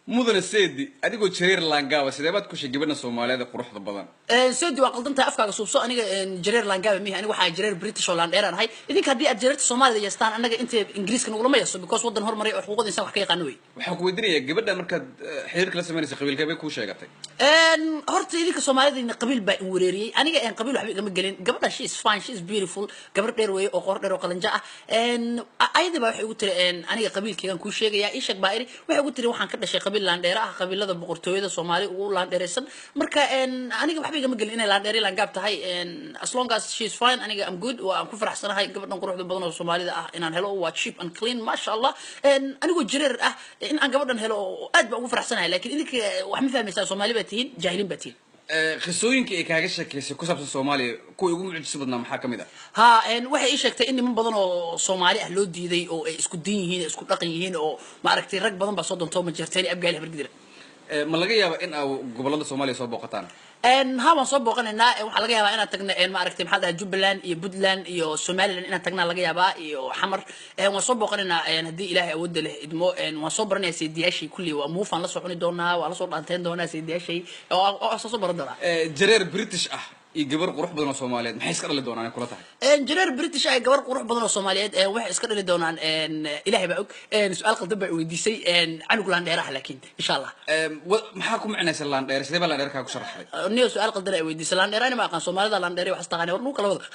mudane seedi adigoo jareer laangaaba sidee baad ku sheegibana Soomaaliyeed quruxda badan seedi waa qaldanta afkaaga suubso aniga jareer laangaaba mihi aniga waxa jareer British oo laandheer ahay idinka hadii aad jareerta Soomaalida yeestaan anaga inta Ingiriiska nagu lama yeeso because wadan hormaray oo xuquuqda insan wax ka yaqaan way waxaan ku weydiinayaa gabadha markaad xiriirka la sameynaysa qabiilka bay ku sheegatay horta idinka Soomaalida in qabiil baa in wareeriyay aniga aan qabiil waxba igama gelin gabadha she is fine she is beautiful gabar dheer way oo qor dheer oo qalanja ah ayada baa waxay ugu tiri aniga qabiilkaygan ku sheegaya ishaq baa iri waxay ugu tiri waxaan ka dhashay qabiil laandheer ah qabiilada boqortooyada Soomaali ugu laandheeraysan marka aniga waxba igama gelin inay laandheer laangaab tahay as long as she is fine aniga am good waa ku faraxsanahay gabadhan quruxda badan oo Soomaalida ah inaan helo waa cheap and clean ma sha Allah anigu jareer ah in aan gabadhan helo aad baan ugu faraxsanahay laakiin idinka wax ma fahmaysaa Soomaali baa tihiin jaahiliin baa tihiin qisooyinka ay kaaga sheekeysay ku saabsan Soomaaliya kuwa ugu mucjisada badnaa maxaa kamid ah ha waxay ii sheegtay in niman badan oo Soomaali ah loo diiday oo ay isku diin yihiin isku dhaqan yihiin oo ma aragtay rag badan baa soo doonto ma jirteen abgaal habargidira ma laga yaabaa in ay gobolada Soomaaliya soo booqataan ها waan soo booqanaynaa waxa laga yaabaa inaan tagno ma aragtay maxaa dhahay Jubbaland iyo Puntland iyo Somaliland inaan tagnaa laga yaabaa iyo Xamar waan soo booqanaynaa hadii Ilaahay awood leh idmo waan soo baranayaa saydiyaashii kulli waa muufan la soo cuni doonaa waa la soo dhaanteen doonaa saydiyaashii oo soo baran doonaa jareer British ah iyo gabar qurux badan oo Soomaaliyeed maxay iska dhali doonaan kula tahay jareer British ay gabar qurux badan oo Soomaaliyeed waxay iska dhali doonaan Ilaahay baa og su'aal qaldan baa weydiisay anug laandheer ah laakiin insha Allah maxaa ku macnaysan laandheer sidee baa laandheer ka ku sharaxay niyo su'aal qaldan ay weydiisay laandheer ma aqaan Soomaalida laandheer wax astaqaan war nuu kala wada